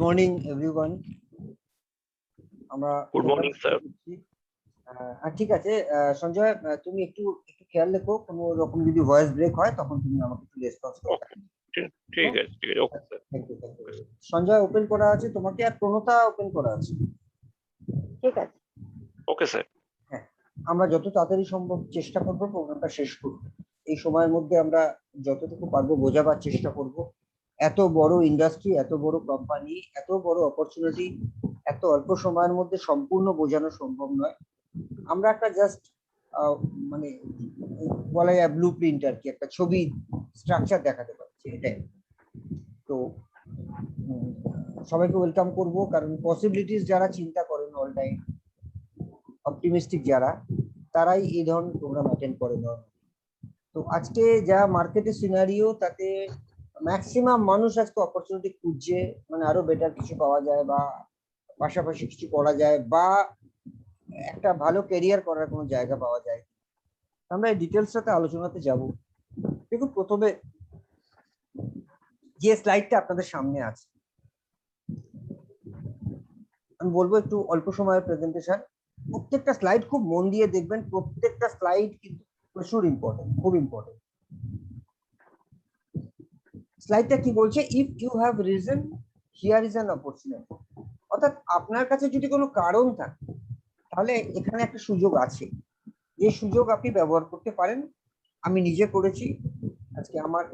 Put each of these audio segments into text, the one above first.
Morning everyone. আমরা good morning sir. ঠিক আছে সঞ্জয়, তুমি একটু একটু খেয়াল রেখো, কোনো রকম যদি ভয়েস ব্রেক হয় তখন তুমি আমাকে একটু রেসপন্স করো। ঠিক আছে ঠিক আছে, ওকে স্যার। সঞ্জয় ওপেন করা আছে তোমাকে, আর প্রণতা ওপেন করা আছে। ঠিক আছে, ওকে স্যার। হ্যাঁ, আমরা যত তাড়াতাড়ি সম্ভব চেষ্টা করবো প্রোগ্রামটা শেষ করব। এই সময়ের মধ্যে আমরা যতটুকু পারবো বোঝাবার চেষ্টা করব। এত বড় ইন্ডাস্ট্রি, এত বড় কোম্পানি, এত বড় অপরচুনিটি এত অল্প সময়ের মধ্যে সম্পূর্ণ বোঝানো সম্ভব নয়। আমরা একটা জাস্ট মানে বলা যায় ব্লু প্রিন্ট আর কি, একটা ছবি স্ট্রাকচার দেখাতে পারছি, এটাই। তো সবাইকে ওয়েলকাম করব, কারণ পসিবিলিটিস যারা চিন্তা করেন অল টাইম, অপটিমিস্টিক যারা, তারাই এই ধরনের প্রোগ্রাম অ্যাটেন্ড করেন। তো আজকে যা মার্কেটের সিনারিও, তাতে ম্যাক্সিমাম মানুষ আজকে অপরচুনিটি খুঁজছে, মানে আরো বেটার কিছু পাওয়া যায় বা পাশাপাশি কিছু করা যায় বা একটা ভালো ক্যারিয়ার করার কোনো জায়গা পাওয়া যায়। আমরা এই ডিটেলসটাতে আলোচনাতে যাব। দেখুন, প্রথমে যে স্লাইডটা আপনাদের সামনে আছে, আমি বলবো একটু অল্প সময়ের প্রেজেন্টেশন, প্রত্যেকটা স্লাইড খুব মন দিয়ে দেখবেন। প্রত্যেকটা স্লাইড কিন্তু প্রচুর ইম্পর্টেন্ট, খুব ইম্পর্টেন্ট। স্লাইডটা কি বলছে? If you have reason, here is an opportunity. অর্থাৎ আপনার কাছে যদি কোনো কারণ থাকে, তাহলে এখানে একটা সুযোগ আছে, এই সুযোগ আপনি ব্যবহার করতে পারেন। আমি নিজে করেছি। আজকে আমার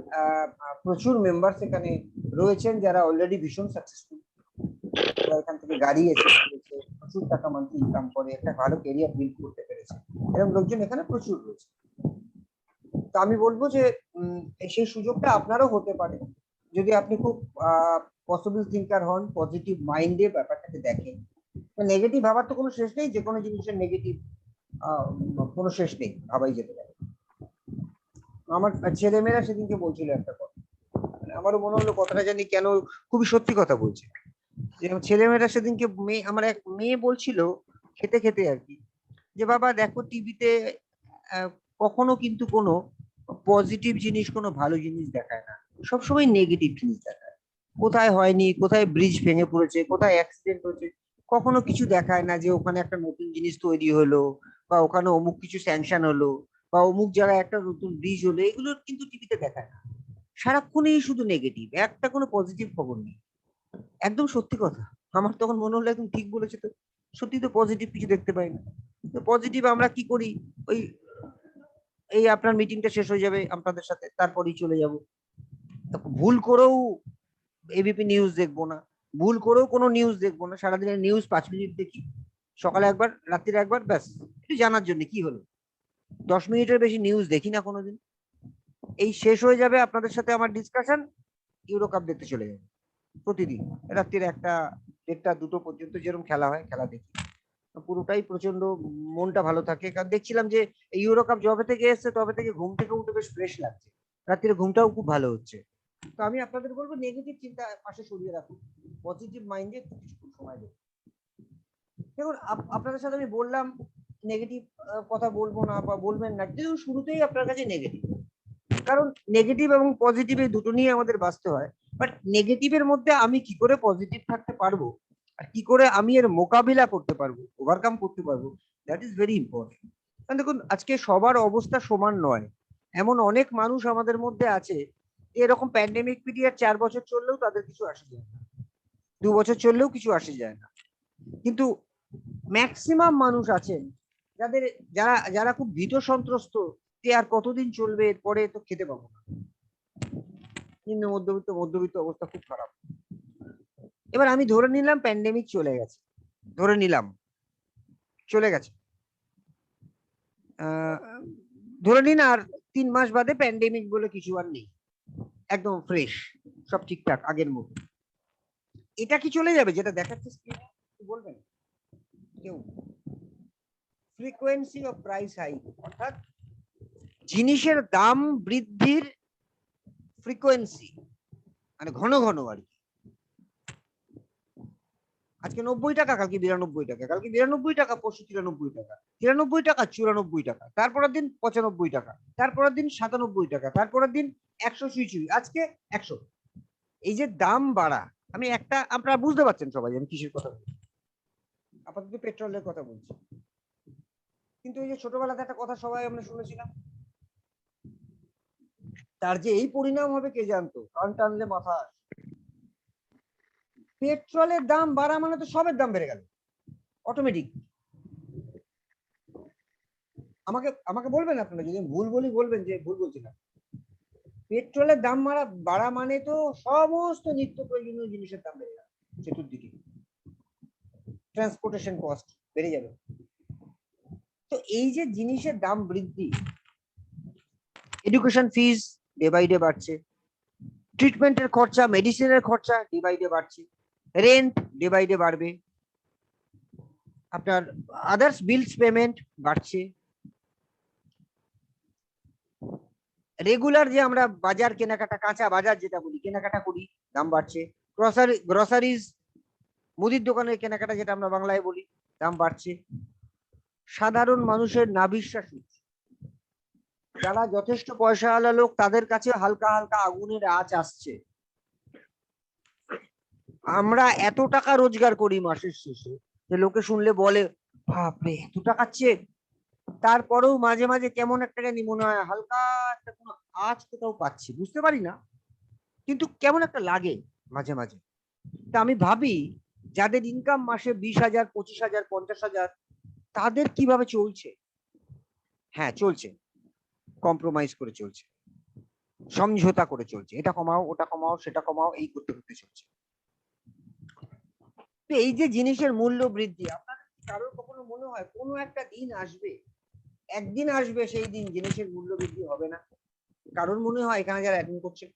প্রচুর মেম্বার্স এখানে রয়েছেন যারা অলরেডি ভীষণ সাকসেসফুল। তারা এখান থেকে গাড়ি এসে করেছে, প্রচুর টাকা মান্থলি ইনকাম করে, একটা ভালো ক্যারিয়ার বিল্ড করতে পেরেছে, এরকম লোকজন এখানে প্রচুর রয়েছে। তো আমি বলবো যে সেই সুযোগটা আপনারও হতে পারে, যদি আপনি খুব পসিবল থিঙ্কার হন, পজিটিভ মাইন্ডে ব্যাপারটাকে দেখেন। নেগেটিভ ভাবার তো কোনো শেষ নেই, যে কোনো জিনিসের নেগেটিভ কোনো শেষ নেই, ভাবাই যেতে পারে। আমার ছেলেমেয়েরা সেদিনকে বলছিল একটা কথা, আমারও মনে হলো কথাটা জানি কেন খুবই সত্যি কথা বলছে। যে ছেলেমেয়েরা সেদিনকে আমার এক মেয়ে বলছিল খেতে খেতে আর কি, যে বাবা দেখো টিভিতে কখনো কিন্তু কোনো পজিটিভ জিনিস, কোনো ভালো জিনিস দেখায় না, সবসময় নেগেটিভ জিনিস দেখায়। কোথায় হয়নি, কোথায় ব্রিজ ভেঙে পড়েছে, কোথায় অ্যাক্সিডেন্ট হয়েছে, কখনো কিছু দেখায় না যে ওখানে একটা নতুন জিনিস তৈরি হলো, বা ওখানে অমুক কিছু স্যাংশন হলো, বা অমুক জায়গায় একটা নতুন ব্রিজ হলো। এগুলো কিন্তু টিভিতে দেখায় না, সারাক্ষণই শুধু নেগেটিভ, একটা কোনো পজিটিভ খবর নেই। একদম সত্যি কথা। আমার তখন মনে হলো একদম ঠিক বলেছে, তো সত্যি তো পজিটিভ কিছু দেখতে পাই না। তো পজিটিভ আমরা কি করি, ওই এই আপনার মিটিংটা শেষ হয়ে যাবে আপনাদের সাথে, তারপরেই চলে যাব। ভুল করেও এবিপি নিউজ দেখবো না, ভুল করেও কোনো নিউজ দেখবো না। সারাদিনের নিউজ 5 মিনিট দেখি, সকালে একবার, রাত্রিরে একবার, ব্যাস একটু জানার জন্য কি হলো। 10 মিনিটের বেশি নিউজ দেখি না কোনোদিন। এই শেষ হয়ে যাবে আপনাদের সাথে আমার ডিসকাশন, ইউরো কাপ দেখতে চলে যাবে প্রতিদিন রাত্রির 1টা, 1টা, 2টো পর্যন্ত যেরকম খেলা হয় খেলা দেখি। পুরোটাই প্রচন্ড মনটা ভালো থাকে, কারণ দেখছিলাম যে ইউরো কাপ যবে থেকে এসছে তবে থেকে ঘুম থেকে উঠে বেশ ফ্রেশ লাগছে, রাত্রিরে ঘুমটাও খুব ভালো হচ্ছে। তো আমি আপনাদের বলবো নেগেটিভ চিন্তা পাশে সরিয়ে রাখুন, পজিটিভ মাইন্ডে কিছুক্ষণ সময় দেবো। দেখুন, আপনাদের সাথে আমি বললাম নেগেটিভ কথা বলবো না বা বলবেন না, কিন্তু শুরুতেই আপনার কাছে নেগেটিভ, কারণ নেগেটিভ এবং পজিটিভ এই দুটো নিয়ে আমাদের বাঁচতে হয়। বাট নেগেটিভের মধ্যে আমি কি করে পজিটিভ থাকতে পারবো, আর কি করে আমি এর মোকাবিলা করতে পারবো, ওভারকাম করতে পারবো, দ্যাট ইজ ভেরি ইম্পর্টেন্ট। কারণ দেখুন, আজকে সবার অবস্থা সমান নয়। এমন অনেক মানুষ আমাদের মধ্যে আছে, এরকম প্যান্ডেমিক পিরিয়ড 4 বছর চললেও তাদের কিছু আসে যায় না, 2 বছর চললেও কিছু আসে যায় না। কিন্তু ম্যাক্সিমাম মানুষ আছেন যাদের, যারা যারা খুব ভীত সন্ত্রস্ত, যে আর কতদিন চলবে, এরপরে তো খেতে পাবো না। নিম্ন মধ্যবিত্ত, মধ্যবিত্ত অবস্থা খুব খারাপ। এবার আমি ধরে নিলাম প্যান্ডেমিক চলে গেছে, ধরে নিলাম চলে গেছে, ধরে নিন আর 3 মাস বাদে প্যান্ডেমিক বলে কিছু আর নেই, একদম ফ্রেশ, সব ঠিকঠাক আগের মতো। এটা কি চলে যাবে যেটা দেখাচ্ছে স্ক্রিনে? বলবেন কেউ? ফ্রিকোয়েন্সি অফ প্রাইস হাইক, অর্থাৎ জিনিসের দাম বৃদ্ধির ফ্রিকোয়েন্সি, মানে ঘন ঘন আর কি। আজকে 90 টাকা, কালকে 92 টাকা, কালকে 92 টাকা, পরশু 93 টাকা, 93 টাকা, 94 টাকা, তারপরের দিন 95 টাকা, তারপরের দিন 97 টাকা, তারপরের দিন 100 ছুঁই, আজকে 100। এই যে দাম বাড়া, আমি একটা, আপনারা বুঝতে পারছেন সবাই আমি কিসের কথা বলছি, আপাতত পেট্রোলের কথা বলছি। কিন্তু এই যে ছোটবেলাতে একটা কথা সবাই আমরা শুনেছিলাম, তার যে এই পরিণাম হবে কে জানতো, কান টানলে মাথা। পেট্রোলের দাম বাড়া মানে তো সবের দাম বেড়ে গেল অটোমেটিক। আমাকে আমাকে বলবেন আপনারা, যদি ভুল বলি বলবেন যে ভুল বলছিলাম। পেট্রোলের দাম বাড়া মানে তো সমস্ত নিত্য প্রয়োজনীয় জিনিসের দাম বেড়ে যাবে চতুর্দিকে, ট্রান্সপোর্টেশন কস্ট বেড়ে যাবে। তো এই যে জিনিসের দাম বৃদ্ধি, education fees day by day বাড়ছে, ট্রিটমেন্টের খরচা, মেডিসিনের খরচা ডে বাই ডে বাড়ছে, রেন্ট ডে বাই ডে বাড়বে, আপনার আদার্স বিলস পেমেন্ট বাড়ছে, রেগুলার যে আমরা বাজার কেনাকাটা, কাঁচা বাজার যেটা বলি কেনাকাটা করি, দাম বাড়ছে, গ্রসারিজ মুদির দোকানের কেনাকাটা যেটা আমরা বাংলায় বলি, দাম বাড়ছে। সাধারণ মানুষের নাভিশ্বাস হচ্ছে, যারা যথেষ্ট পয়সাওয়ালা লোক তাদের কাছে হালকা হালকা আগুনের আঁচ আসছে। আমরা এত টাকা রোজগার করি মাসের শেষে যে লোকে শুনলে বলে বাপরে এত টাকা চেক, তারপরেও মাঝে মাঝে কেমন একটা জানি মনে হয় হালকা একটা কোনো আঁচ কোথাও পাচ্ছি, বুঝতে পারি না, কিন্তু কেমন একটা লাগে মাঝে মাঝে। তা আমি ভাবি যাদের ইনকাম মাসে 20,000, 25,000, 50,000, তাদের কিভাবে চলছে? হ্যাঁ চলছে, কম্প্রোমাইজ করে চলছে, সমঝোতা করে চলছে, এটা কমাও ওটা কমাও সেটা কমাও, এই করতে করতে চলছে। তো এই যে জিনিসের মূল্য বৃদ্ধি, আপনার কারোর কখনো মনে হয় কোনো একটা দিন আসবে, একদিন আসবে সেই দিন জিনিসের মূল্য বৃদ্ধি হবে না? কারোর মনে হয় এখানে যারা অ্যাটেন্ড করছে?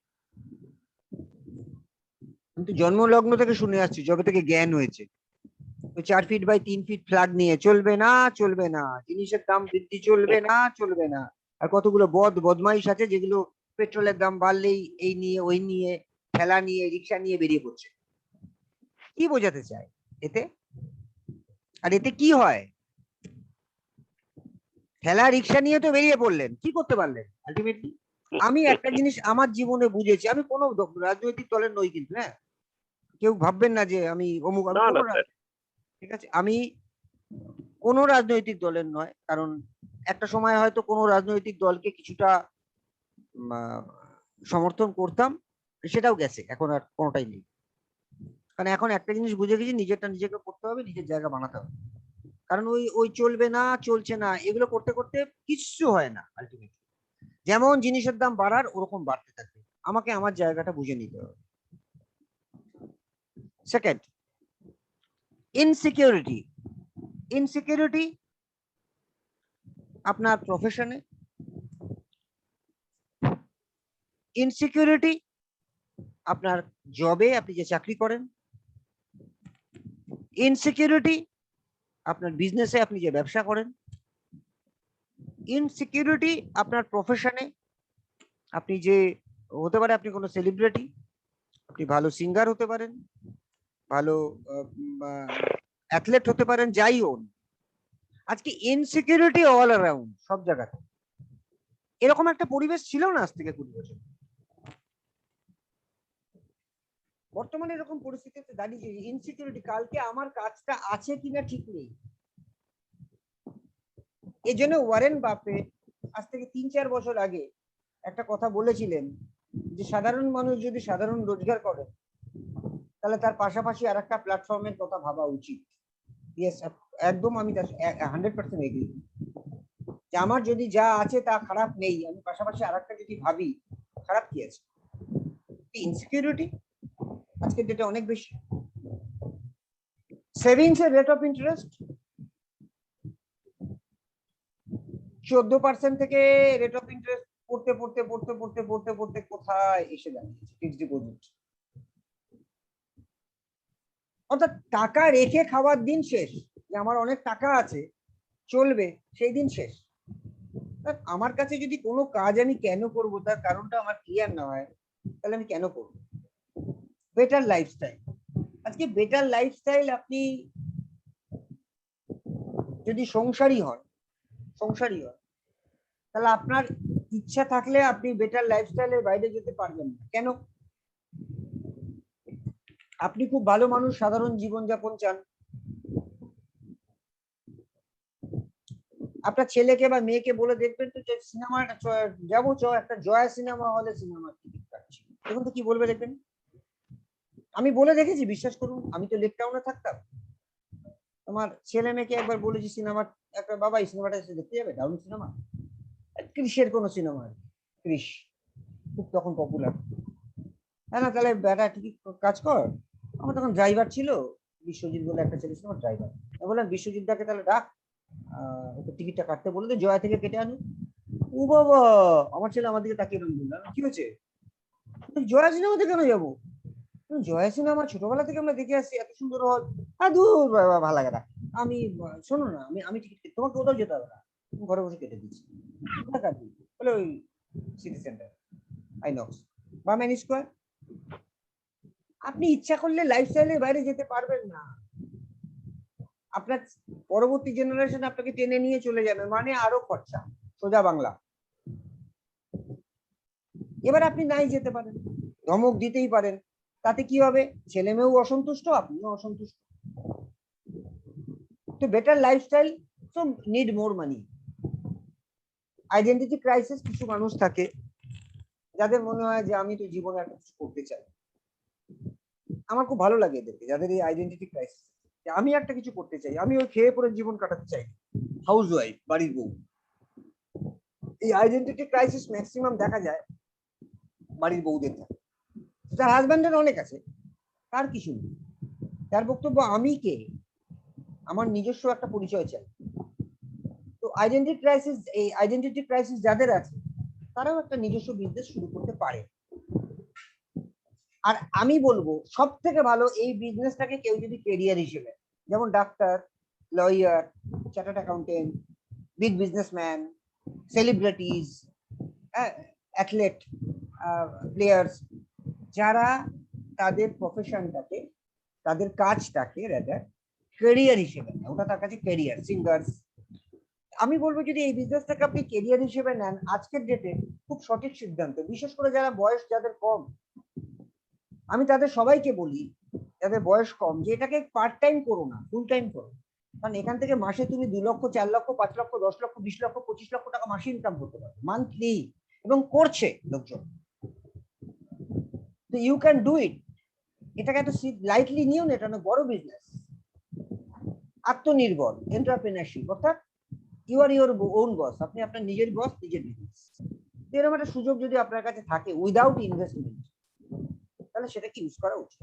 কিন্তু জন্মলগ্ন থেকে শুনে আসছি, যবে থেকে জ্ঞান হয়েছে, 4 ফিট বাই 3 ফিট ফ্ল্যাগ নিয়ে চলবে না, চলবে না, জিনিসের দাম বৃদ্ধি চলবে না, চলবে না। আর কতগুলো বদমাইশ আছে যেগুলো পেট্রোলের দাম বাড়লেই এই নিয়ে ওই নিয়ে, ঠেলা নিয়ে, রিক্সা নিয়ে বেরিয়ে পড়ছে। কি বোঝাতে চায় এতে? আর এতে কি হয়? ঠেলা রিক্সা নিয়ে তো বেরিয়ে পড়লেন, কি করতে পারলেন আলটিমেটলি? আমি একটা জিনিস আমার জীবনে বুঝেছি, আমি কোনো রাজনৈতিক দলের নই কিন্তু, হ্যাঁ, কেউ ভাববেন না যে আমি অমুক, আমি না কোনো না স্যার, ঠিক আছে, আমি কোনো রাজনৈতিক দলের নয়, কারণ একটা সময় হয়তো কোনো রাজনৈতিক দলকে কিছুটা সমর্থন করতাম, সেটাও গেছে, এখন আর কোনোটাই নেই। কারণ এখন একটা জিনিস বুঝে গেছি, নিজেরটা নিজেকে করতে হবে, নিজের জায়গা বানাতে হবে। কারণ ওই ওই চলবে না, চলছে না, এগুলো করতে করতে কিচ্ছু হয় না আলটিমেটলি। যেমন জিনিসের দাম বাড়ার ওরকম বাড়তে থাকবে, আমাকে আমার জায়গাটা বুঝে নিতে হবে। Second, insecurity. ইনসিকিউরিটি আপনার প্রফেশনে, ইনসিকিউরিটি আপনার জবে, আপনি যে চাকরি করেন, ইনসিকিউরিটি আপনার বিজনেসে, আপনি যে ব্যবসা করেন, ইনসিকিউরিটি আপনার প্রফেশনে, আপনি যে হতে পারে আপনি কোনো সেলিব্রিটি, আপনি ভালো সিঙ্গার হতে পারেন, ভালো অ্যাথলেট হতে পারেন, যাই হন, আজকে ইনসিকিউরিটি অল অ্যারাউন্ড, সব জায়গাতে। এরকম একটা পরিবেশ ছিল না আজ থেকে 20 বছর। বর্তমানে এরকম পরিস্থিতিতে দাঁড়িয়ে ইনসিকিউরিটি, কালকে আমার কাজটা আছে কিনা ঠিক নেই। এই জন্য ওয়ারেন বাফেট আজ থেকে 3-4 বছর আগে একটা কথা বলেছিলেন যে সাধারণ মানুষ যদি সাধারণ রোজগার করে তাহলে তার পাশাপাশি আর একটা প্ল্যাটফর্মের কথা ভাবা উচিত। ইয়েস, একদম আমি 100% এগ্রি যে আমার যদি যা আছে তা খারাপ নেই, আমি পাশাপাশি আর একটা যদি ভাবি, খারাপ কি আছে? ইনসিকিউরিটি আজকের ডেটে অনেক বেশি। সেভিংস এর রেট অফ ইন্টারেস্ট 14% থেকে রেট অফ ইন্টারেস্ট পড়তে পড়তে পড়তে পড়তে পড়তে পড়তে কোথায় এসে দাঁড়িয়েছে ফিক্সড ডিপোজিট। অর্থাৎ টাকা রেখে খাওয়ার দিন শেষ, যে আমার অনেক টাকা আছে চলবে, সেই দিন শেষ। আমার কাছে যদি কোনো কাজ আমি কেন করব তার কারণটা আমার ক্লিয়ার না হয়, তাহলে আমি কেন করব? Better lifestyle. আজকে বেটার লাইফস্টাইল, আপনি যদি সংসারী হন তাহলে আপনার ইচ্ছা থাকলে আপনি বেটার লাইফস্টাইলের বাইরে যেতে পারবেন না। কেন? আপনি খুব ভালো মানুষ, সাধারণ জীবনযাপন চান, আপনার ছেলেকে বা মেয়েকে বলে দেখবেন তো যে সিনেমাটা যাবো, একটা জয়া সিনেমা হলে সিনেমার টিকিট কাটছি, দেখুন তো কি বলবে দেখবেন। আমি বলে দেখেছি, বিশ্বাস করুন, আমি তো লেক টাউনে থাকতাম, আমার ছেলে মেয়েকে একবার বলেছি সিনেমা, একটা বাবা এই সিনেমাটা এসে দেখতে যাবে, দারুণ সিনেমা, ক্রিসের কোনো সিনেমা, ক্রিস খুব তখন পপুলার। হ্যাঁ না, তাহলে বেটা টিকিট কাজ কর। আমার তখন ড্রাইভার ছিল, বিশ্বজিৎ বলে একটা ছেলে ছিল আমার ড্রাইভার। আমি বললাম বিশ্বজিৎ দাকে তাহলে ডাক, ওকে টিকিটটা কাটতে বলে দে, জয়া থেকে কেটে আনু। ও বাবা, আমার ছেলে আমার দিকে তাকিয়ে রইল, বললাম কি হয়েছে, জয়া সিনেমাতে কেন যাবো, জয়া সিনেমা ছোটবেলা থেকে আমরা দেখে আসছি, এত সুন্দর হল। আর দূর বাবা, ভালো লাগে না। আমি শোনো না, আমি টিকিট তোমাকে কোথাও যেতে হবে না, তুমি ঘরে বসে কেটে দিচ্ছি। কোথায় কাটবি, বলে ওই সিটি সেন্টার, আইনক্স বা ম্যান স্কোয়ার। আপনি ইচ্ছা করলে লাইফস্টাইলের বাইরে যেতে পারবেন না, আপনার পরবর্তী জেনারেশন আপনাকে টেনে নিয়ে চলে যাবে, মানে আরো খরচা, সোজা বাংলা। এবার আপনি নাই যেতে পারেন, ধমক দিতেই পারেন, তাতে কি হবে, ছেলে মেয়েও অসন্তুষ্ট, আপনিও অসন্তুষ্ট। তো better lifestyle, so need more money. Identity crisis, কিছু মানুষ থাকে যাদের মনে হয় যে আমি তো জীবনে একটা কিছু করতে চাই, আমার খুব ভালো লাগে এদেরকে, যাদের এই আইডেন্টিটি ক্রাইসিস, আমি একটা কিছু করতে চাই, আমি ওই খেয়ে পরে জীবন কাটাতে চাই, হাউস ওয়াইফ, বাড়ির বউ। এই আইডেন্টিটি ক্রাইসিস ম্যাক্সিমাম দেখা যায় বাড়ির বউদের থাকে, সেটা হাজব্যান্ডের অনেক আছে, তার কিছু নেই, তার বক্তব্য আমি কে, আমার নিজস্ব একটা পরিচয় চাই। তো আইডেন্টিটি ক্রাইসিস যাদের আছে, তারাও একটা নিজস্ব বিজনেস শুরু করতে পারে। আর আমি বলবো সব থেকে ভালো এই বিজনেসটাকে কেউ যদি কেরিয়ার হিসেবে, যেমন ডাক্তার, lawyer, chartered accountant, big businessman, celebrities, athlete, players, যারা তাদের প্রফেশনটাকে, তাদের কাজটাকে রাদার ক্যারিয়ার হিসেবে নেয়, ওটা তার কাছে ক্যারিয়ার, সিঙ্গার্স। আমি বলবো যদি এই বিজনেসটাকে আপনি ক্যারিয়ার হিসেবে নেন, আজকের ডেটে খুব সঠিক সিদ্ধান্ত, বিশেষ করে যারা বয়স যাদের কম, আমি তাদের সবাইকে বলি, যাদের বয়স কম, যে এটাকে পার্ট টাইম করো না, ফুল টাইম করো। কারণ এখান থেকে মাসে তুমি 2 লক্ষ, 4 লক্ষ, 5 লক্ষ, 10 লক্ষ, 20 লক্ষ, 25 লক্ষ টাকা মাসে ইনকাম করতে পারো মান্থলি, এবং করছে লোকজন। তো ইউ ক্যান ডু ইট। এটাকে এত লাইটলি নিও না, এটা অনেক বড় বিজনেস। আত্মনির্ভর এন্টারপ্রেনারশিপ, অর্থাৎ you are your own boss, আপনি আপনার নিজের বস, নিজের বিজনেস। এরকম একটা সুযোগ যদি আপনার কাছে থাকে উইদাউট ইনভেস্টমেন্ট, তাহলে সেটাকে ইউজ করা উচিত।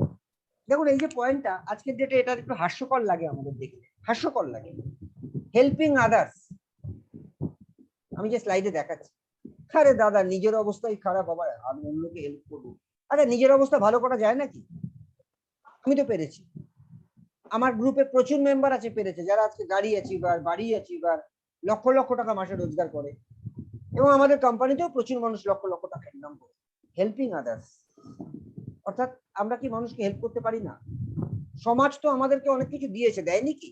দেখুন এই যে পয়েন্টটা, আজকের ডেটে এটা একটু হাস্যকর লাগে আমাদের দেখলে, হাস্যকর লাগে, হেল্পিং আদার্স। আমি যে স্লাইডে দেখাচ্ছি, আরে দাদা নিজের অবস্থাই খারাপ, আবার আমি অন্যকে হেল্প করবো, আরে নিজের অবস্থা ভালো করা যায় নাকি? আমি তো পেরেছি, আমার গ্রুপে প্রচুর মেম্বার আছে পেরেছে, যারা আজকে গাড়ি আছে বা বাড়ি আছে বা লক্ষ লক্ষ টাকা মাসে রোজগার করে, এবং আমাদের কোম্পানিতেও প্রচুর মানুষ লক্ষ লক্ষ টাকা ইনকাম করে। হেল্পিং আদার্স, অর্থাৎ আমরা কি মানুষকে হেল্প করতে পারি না? সমাজ তো আমাদেরকে অনেক কিছু দিয়েছে, দেয়নি কি?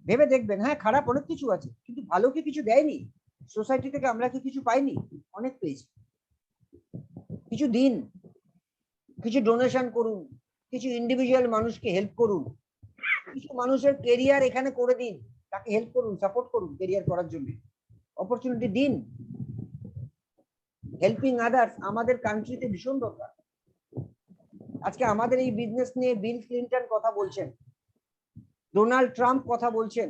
ভেবে দেখবেন, হ্যাঁ খারাপ অনেক কিছু আছে, কিন্তু ভালো কি কিছু দেয়নি? সোসাইটি থেকে আমরা কি কিছু পাইনি? অনেক পেয়েছি। কিছু দিন, কিছু ডোনেশন করুন, কিছু ইন্ডিভিজুয়াল মানুষকে হেল্প করুন, কিছু মানুষের কেরিয়ার এখানে করে দিন, তাকে হেল্প করুন, সাপোর্ট করুন কেরিয়ার করার জন্য, অপরচুনিটি দিন। হেল্পিং আদার্স আমাদের কান্ট্রিতে ভীষণ দরকার। আজকে আমাদের এই বিজনেস নিয়ে বিল ক্লিন্টন কথা বলছেন, ডোনাল্ড ট্রাম্প কথা বলছেন,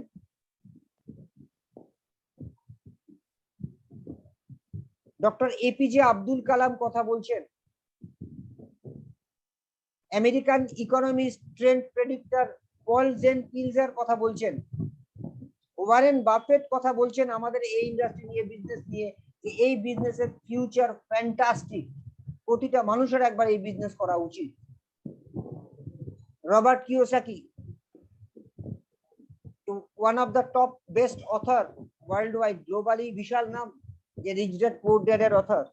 ডক্টর এপিজে আব্দুল কালাম কথা বলছেন, আমেরিকান ইকোনমিস্ট ট্রেন্ড প্রেডিক্টর পল জেন কিলজার কথা বলছেন, ওয়ারেন বাফেট কথা বলছেন আমাদের এই ইন্ডাস্ট্রি নিয়ে, বিজনেস নিয়ে, যে এই বিজনেসের ফিউচার ফ্যান্টাস্টিক, প্রতিটা মানুষের একবার এই বিজনেস করা উচিত। Robert Kiyosaki, one of the top best author world wide, globally বিশাল নাম, যে রিচ ড্যাড পুয়ার ড্যাড এর অথর।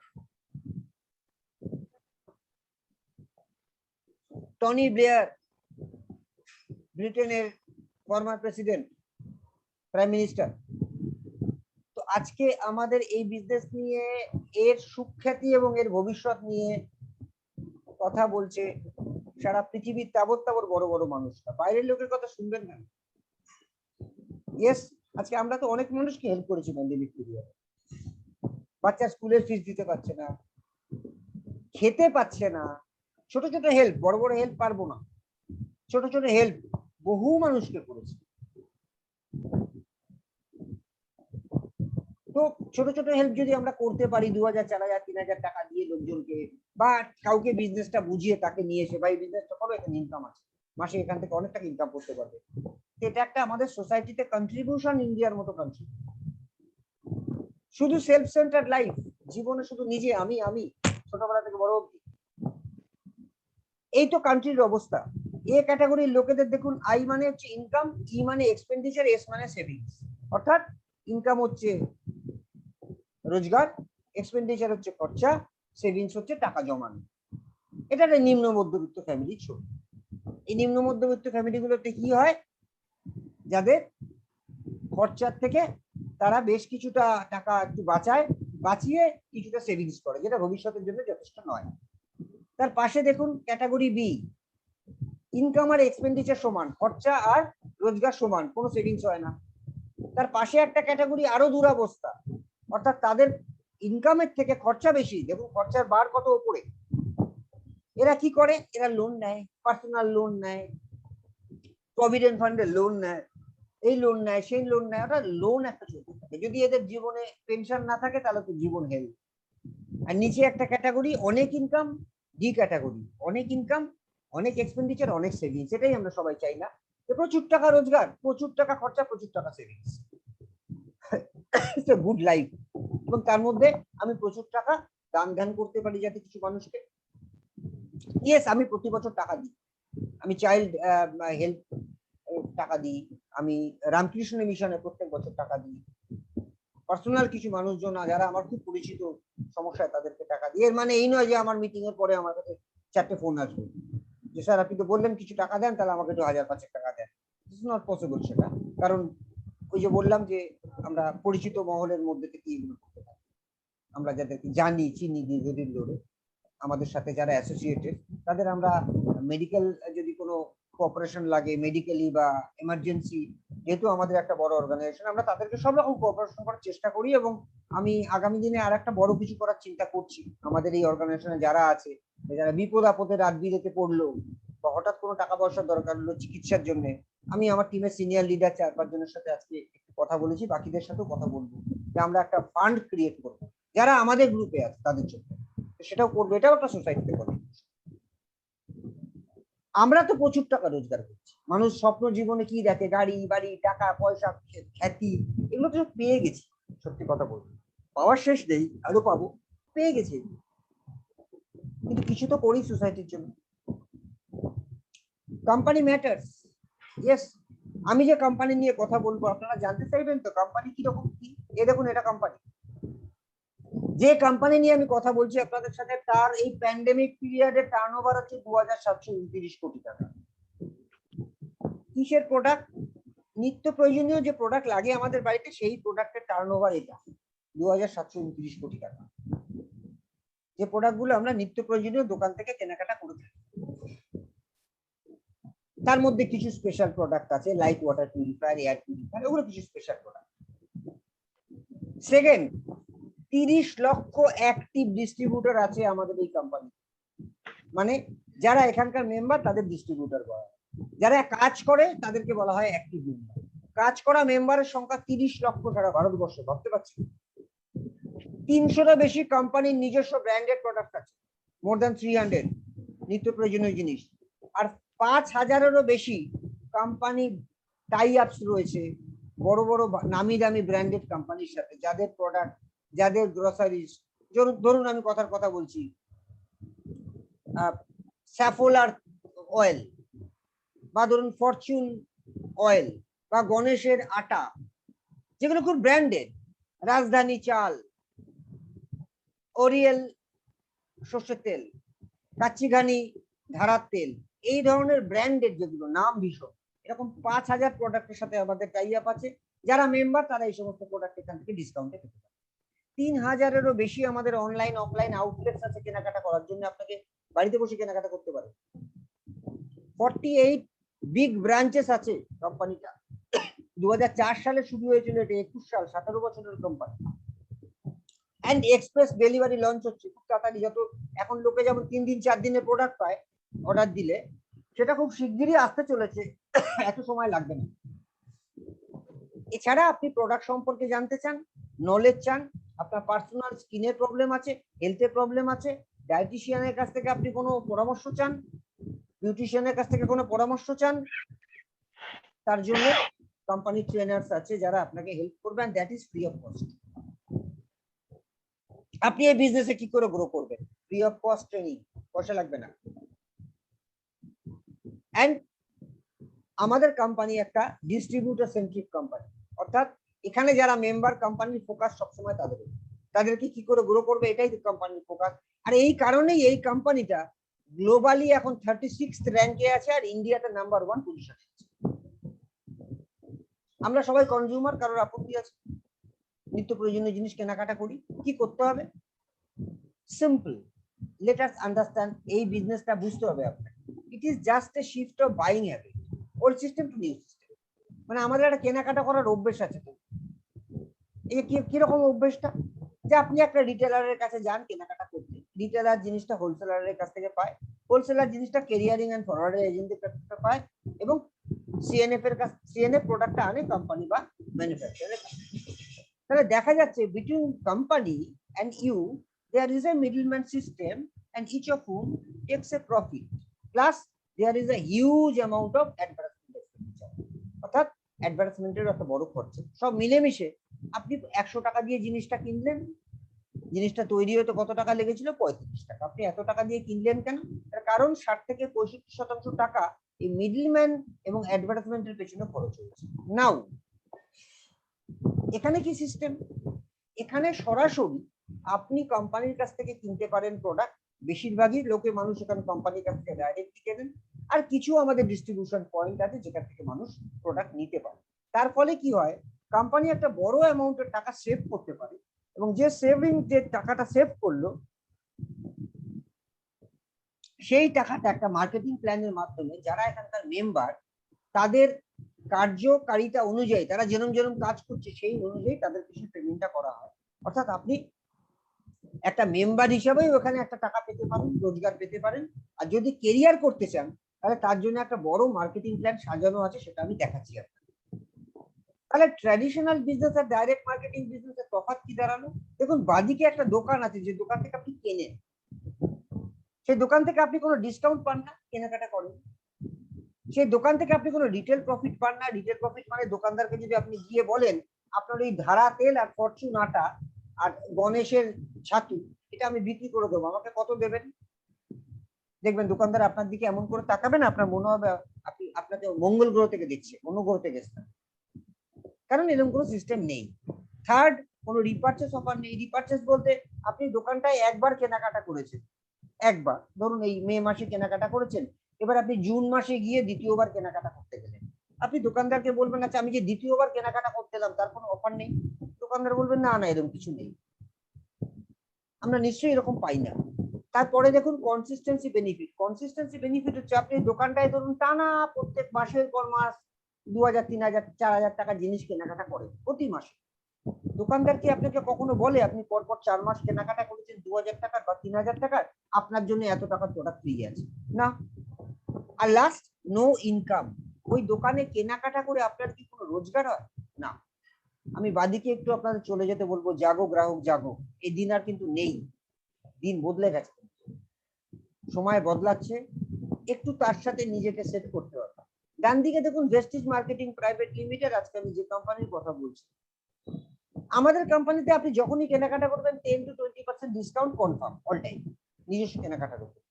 টনি ব্লেয়ার, ব্রিটেনের ফর্মার প্রেসিডেন্ট, প্রাইম মিনিস্টার। তো আজকে আমাদের এই বিজনেস নিয়ে, এর সুখ্যাতি এবং এর ভবিষ্যৎ নিয়ে কথা বলছে সারা পৃথিবীর তাবৎ তাবৎ বড় বড় মানুষরা, বাইরের লোকের কথা শুনবেন না। ইয়েস, আজকে আমরা তো অনেক মানুষকে হেল্প করেছি প্যান্ডেমিক পিরিয়ডে। বাচ্চা স্কুলের ফিস দিতে পারছে না, খেতে পাচ্ছে না, ছোট ছোট হেল্প, বড় বড় হেল্প পারবো না, ছোট ছোট হেল্প বহু মানুষকে করেছে। তো ছোট ছোট হেল্প যদি আমরা করতে পারি 2000, 4000, 3000 টাকা দিয়ে লোকজনকে, বা কাউকে বিজনেসটা বুঝিয়ে তাকে নিয়ে এসে, ভাই বিজনেসটা করো, এখানে ইনকাম আছে, মাসে এখান থেকে অনেক টাকা ইনকাম করতে পারবে, এটা একটা আমাদের সোসাইটিতে কন্ট্রিবিউশন, ইন্ডিয়ার মতো কান্ট্রি। শুধু সেলফ সেন্টার্ড লাইফ, জীবনে শুধু নিজে আমি আমি, ছোটবেলা থেকে বড় অবধি, এই তো কান্ট্রির অবস্থা। এ ক্যাটাগরির লোকেদের দেখুন, আই মানে হচ্ছে ইনকাম, ই মানে এক্সপেন্ডিচার, এস মানে সেভিংস। অর্থাৎ ইনকাম হচ্ছে রোজগার, এক্সপেন্ডিচার হচ্ছে খরচা, সেভিংস হচ্ছে টাকা জমানো। এটা একটা নিম্ন মধ্যবিত্ত ফ্যামিলির ছবি। এই নিম্ন মধ্যবিত্ত ফ্যামিলিগুলোতে কি হয়, যাদের খরচার থেকে তারা বেশ কিছুটা টাকা একটু বাঁচায়, বাঁচিয়ে কিছুটা সেভিংস করে, যেটা ভবিষ্যতের জন্য যথেষ্ট নয়। তার পাশে দেখুন ক্যাটাগরি বি, ইনকাম আর এক্সপেন্ডিচার সমান, খরচা আর রোজগার সমান, কোনো সেভিংস হয় না। তার পাশে একটা ক্যাটাগরি আরো দুরবস্থা, অর্থাৎ তাদের ইনকামের থেকে খরচা বেশি, দেখুন খরচার বার কত উপরে। এরা কি করে, এরা লোন নেয়, পার্সোনাল লোন নেয়, প্রভিডেন্ট ফান্ডের লোন নেয়, এই লোন নেয়, সেই লোন নেয়, ওটা লোন একটা চলতে থাকে। যদি এদের জীবনে পেনশন না থাকে তাহলে তো জীবন হেল। আর নিচে একটা ক্যাটাগরি অনেক ইনকাম, ডি ক্যাটাগরি, অনেক ইনকাম, অনেক এক্সপেন্ডিচার, অনেক সেভিংস। এটাই আমরা সবাই চাই না, যে প্রচুর টাকা রোজগার, প্রচুর টাকা খরচা, প্রচুর টাকা সেভিংস, গুড লাইফ। এবং তার মধ্যে আমি প্রচুর টাকা দান ধ্যান করতে পারি যাতে কিছু মানুষকে। ইয়েস, আমি প্রতি বছর টাকা দিই, আমি চাইল্ড হেল্প টাকা দিই, আমি রামকৃষ্ণ মিশনে প্রত্যেক বছর টাকা দিই, পার্সোনাল কিছু মানুষজন যারা আমার খুব পরিচিত সমস্যায় তাদেরকে টাকা দিই। এর মানে এই নয় যে আমার মিটিং এর পরে আমার কাছে 4টে ফোন আসবে যে স্যার আপনি তো বললেন কিছু টাকা দেন, তাহলে আমাকে একটু 1000-5 টাকা দেন। ইটস নট পসিবল সেটা, কারণ ওই যে বললাম যে আমরা পরিচিত মহলের মধ্যে থেকে এগুলো করতে পারি। আমরা যাদেরকে জানি, চিনি দীর্ঘদিন ধরে, আমাদের সাথে যারা অ্যাসোসিয়েটেড, তাদের আমরা মেডিকেল যদি কোনো কোঅপারেশন লাগে, মেডিকেলি বা এমার্জেন্সি, যেহেতু আমাদের একটা বড় অর্গানাইজেশন, আমরা তাদেরকে সব রকম কোঅপারেশন করার চেষ্টা করি। এবং আমি আগামী দিনে আর একটা বড় কিছু করার চিন্তা করছি। আমাদের এই অর্গানাইজেশনে যারা আছে, যারা বিপদ আপদে রাত বিরেতে পড়লো বা হঠাৎ কোনো টাকা পয়সার দরকার হলো চিকিৎসার জন্য, আমি আমার টিমের সিনিয়র লিডার 4-5 জনের সাথে আজকে একটু কথা বলেছি, বাকিদের সাথেও কথা বলবো, যে আমরা একটা ফান্ড ক্রিয়েট করবো যারা আমাদের গ্রুপে আছে তাদের জন্য। সেটাও করবো, এটাও একটা সোসাইটিতে করবো। আমরা তো প্রচুর টাকা রোজগার করছি, মানুষ স্বপ্ন জীবনে কি দেখে, গাড়ি বাড়ি, টাকা পয়সা, খ্যাতি, এগুলো তো সব পেয়ে গেছি। সত্যি কথা বলবো, পাওয়ার শেষ নেই, আরো পাবো, পেয়ে গেছি। কিন্তু কিছু তো করি সোসাইটির জন্য। Company matters. ইয়েস, আমি যে কোম্পানি নিয়ে কথা বলবো আপনারা জানতে চাইবেন তো কোম্পানি কিরকম কি। এ দেখুন, এটা কোম্পানি, যে কোম্পানি নিয়ে আমি কথা বলছি আপনাদের সাথে, তার এই প্যান্ডেমিক পিরিয়ডে টার্নওভার হচ্ছে 2729 কোটি টাকা। কিসের প্রোডাক্ট? নিত্য প্রয়োজনীয় যে প্রোডাক্ট লাগে আমাদের বাড়িতে, সেই প্রোডাক্টের টার্নওভার এটা 2729 কোটি টাকা। যে প্রোডাক্টগুলো আমরা নিত্য প্রয়োজনীয় দোকান থেকে কেনাকাটা করে থাকি, তার মধ্যে কিছু স্পেশাল প্রোডাক্ট আছে, like water purifier, air purifier, ওগুলো কিছু স্পেশাল প্রোডাক্ট। সেকেন্ড, 30 লক্ষ অ্যাক্টিভ ডিস্ট্রিবিউটর আছে আমাদের এই কোম্পানি, মানে যারা এখানকার মেম্বার তাদের ডিস্ট্রিবিউটর বলা হয়, যারা কাজ করে তাদেরকে বলা হয় অ্যাক্টিভ মেম্বার। কাজ করা মেম্বারের সংখ্যা 30 লক্ষ সারা ভারতবর্ষে, ভাবতে পারছি। 300টা বেশি কোম্পানির নিজস্ব ব্র্যান্ডেড প্রোডাক্ট আছে, মোর দ্যান 300 নিত্য প্রয়োজনীয় জিনিস। আর 5000-এরও বেশি কোম্পানি টাই আপস রয়েছে বড় বড় নামি দামি ব্র্যান্ডেড কোম্পানির সাথে, যাদের প্রোডাক্ট, যাদের গ্রোসারিজ, ধরুন আমি কথার কথা বলছি, স্যাফোলার অয়েল, বা ধরুন ফরচুন অয়েল, বা গণেশের আটা, যেগুলো খুব ব্র্যান্ডেড, রাজধানী চাল, ওরিয়েল সর্ষের তেল, কাচ্চিঘানি ধারার তেল, এই ধরনের ব্র্যান্ডেড যেগুলো নাম ভীষণ, এরকম 5000 প্রোডাক্টের সাথে আমাদের টাই আপ আছে। যারা মেম্বার তারা এই সমস্ত প্রোডাক্ট এখান থেকে ডিসকাউন্টে পেতে পারে। 3000-এরও বেশি আমাদের অনলাইন অফলাইন আউটলেটস আছে কেনাকাটা করার জন্য, আপনাকে বাড়িতে বসে কেনাকাটা করতে পারে। 48 বিগ ব্রাঞ্চেস আছে কোম্পানিটা। 2004 সালে শুরু হয়েছিল, এটা 21 সাল, 17 বছরের company. And express delivery launch হচ্ছে খুব তাড়াতাড়ি। যত এখন লোকে যেমন 3 দিন 4 দিনের প্রোডাক্ট পায় অর্ডার দিলে, সেটা খুব শিগগিরই আসতে চলেছে, এত সময় লাগবে না। এছাড়া আপনি প্রোডাক্ট সম্পর্কে জানতে চান, নলেজ চান, আপনার পার্সোনাল স্কিনের প্রবলেম আছে, হেলথের প্রবলেম আছে, ডায়েটিশিয়ানের কাছ থেকে আপনি কোনো পরামর্শ চান, বিউটিশিয়ানের কাছ থেকে কোনো পরামর্শ চান, তার জন্য কোম্পানি ট্রেনার্স আছে যারা আপনাকে হেল্প করবেন, that is free of cost. আপনি এই বিজনেসে কি করে গ্রো করবেন, ফ্রি অফ কস্ট ট্রেনিং, পয়সা লাগবে না। এন্ড আমাদের কোম্পানি একটা ডিস্ট্রিবিউটর সেন্ট্রিক কোম্পানি, অর্থাৎ এখানে যারা মেম্বার, কোম্পানির ফোকাস সবসময় তাদেরকে কি করে গ্রো করবে, এটাই কোম্পানির ফোকাস। আর এই কারণেই এই কোম্পানিটা গ্লোবালি এখন 36th র্যাঙ্কে আছে, আর ইন্ডিয়াতে নাম্বার 1 পজিশনে আছে। আমরা সবাই কনজিউমার, কারোর আপত্তি আছে? নিত্য প্রয়োজনীয় জিনিস কেনাকাটা করি, কি করতে হবে? Simple, let us understand. এই বিজনেসটা বুঝতে হবে আপনাকে। It is just a shift of buying habit, old system two new system. মানে আমাদের একটা কেনাকাটা করার অভ্যেস আছে। তো এই কিরকম অভ্যেসটা, যে আপনি একটা রিটেলারের কাছে যান কেনাকাটা করতে, রিটেলার জিনিসটা হোলসেলারের কাছ থেকে পায়, হোলসেলার জিনিসটা ক্যারিয়ারিং এন্ড ফরওয়ার্ডিং এজেন্টের কাছ থেকে পায়, এবং সিএনএফ প্রোডাক্টটা আনে কোম্পানি বা ম্যানুফ্যাকচারারের কাছে। তাহলে দেখা যাচ্ছে between company and you there is a middleman system, and each of whom takes a profit, plus there is a huge amount of advertisement expenditure, অর্থাৎ অ্যাডভার্টাইজমেন্টের একটা বড় খরচা। সব মিলেমিশে আপনি 100 টাকা দিয়ে জিনিসটা কিনলেন, জিনিসটা তৈরি হতে কত টাকা লেগেছিল? 35 টাকা। আপনি এত টাকা দিয়ে কিনলেন কেন? তার কারণ 60 থেকে 65% টাকা এই মিডলম্যান এবং অ্যাডভার্টাইজমেন্টের পেছনে খরচ হয়েছে। নাও এখানে কি সিস্টেম, এখানে সরাসরি আপনি কোম্পানির কাছ থেকে কিনতে পারেন প্রোডাক্ট। বেশিরভাগই লোকে মানুষ এখানে কোম্পানির কাছ থেকে ডাইরেক্টলি কেনেন, আর কিছু আমাদের ডিস্ট্রিবিউশন পয়েন্ট আছে যেখান থেকে মানুষ প্রোডাক্ট নিতে পারে। তার ফলে কি হয়, কোম্পানি একটা বড় অ্যামাউন্টের টাকা সেভ করতে পারে, এবং যে টাকাটা সেভ করলো, সেই টাকাটা একটা মার্কেটিং প্ল্যানের মাধ্যমে যারা এখানকার মেম্বার, তাদের কার্যকারিতা অনুযায়ী, তারা যেরকম যেরকম কাজ করছে সেই অনুযায়ী তাদের কিছু পেমেন্টটা করা হয়। অর্থাৎ আপনি একটা মেম্বার হিসাবেই ওখানে একটা টাকা পেতে পারেন, রোজগার পেতে পারেন। আর যদি কেরিয়ার করতে চান, তাহলে তার জন্য একটা বড় মার্কেটিং প্ল্যান সাজানো আছে, সেটা আমি দেখাচ্ছি আপনাকে। তাহলে ট্র্যাডিশনাল বিজনেস আর ডাইরেক্ট মার্কেটিং বিজনেসের তফাৎ কি দাঁড়ালো? দেখুন, বাদিকে একটা দোকান আছে, যে দোকান থেকে আপনি কেনেন, সেই দোকান থেকে আপনি কোনো ডিসকাউন্ট পান না, কেনাকাটা করেন। সেই দোকান থেকে আপনি কোনো রিটেল প্রফিট পান না। রিটেল প্রফিট মানে দোকানদারকে যদি আপনি গিয়ে বলেন আপনার ওই ধারা তেল আর ফরচুন আটা আর গণেশের ছাতু এটা আমি বিক্রি করে দেবো, আমাকে কত দেবেন? দেখবেন দোকানদার আপনার দিকে এমন করে তাকাবেন, আপনার মনে হবে আপনাকে মঙ্গল গ্রহ থেকে দেখছে, অন্য গ্রহ থেকে এসছেন। কারণ এরকম কোনো সিস্টেম নেই। থার্ড, কোনো রিপারচেস অফার নেই। রিপারচেস বলতে আপনি দোকানটায় একবার কেনাকাটা করেছেন, একবার ধরুন এই মে মাসে কেনাকাটা করেছেন, এবার আপনি জুন মাসে গিয়ে দ্বিতীয়বার কেনাকাটা করতে গেলেন, আপনি দোকানদারকে বলবেন আচ্ছা আমি যে দ্বিতীয়বার কেনাকাটা করতে এলাম তার কোনো অফার নেই? দোকানদার বলবেন না না, এরকম কিছু নেই, আমরা নিশ্চয়ই এরকম পাই না। তারপরে দেখুন কনসিস্টেন্সি বেনিফিট। কনসিস্টেন্সি বেনিফিট হচ্ছে আপনি দোকানটায় ধরুন টানা প্রত্যেক মাসের পর মাস 2000, 3000, 4000 টাকা জিনিস কেনাকাটা করেন প্রতি মাসে। দোকানদার কি আপনাকে কখনো বলে আপনি পরপর 4 মাস কেনাকাটা করেছেন 2000 টাকার বা 3000 টাকার, আপনার জন্য এত টাকার প্রোডাক্ট ফ্রি আছে? না। আর লাস্ট, নো ইনকাম। ওই দোকানে কেনাকাটা করে আপনার কি কোনো রোজগার হয়? না। আমি বাদিকে একটু আপনাদের চলে যেতে বলবো, জাগো গ্রাহক জাগো। এই দিন আর কিন্তু নেই, দিন বদলে গেছে, সময় বদলাচ্ছে, একটু তার সাথে নিজেকে সেট করতে হবে। ডান দিকে দেখুন ভেস্টিজ মার্কেটিং প্রাইভেট লিমিটেড, আজকে আমি যে কোম্পানির কথা বলছি, আমাদের কোম্পানিতে আপনি যখনই কেনাকাটা করবেন 10 to 20% discount confirm all time, নিজস্ব কেনাকাটার উপর।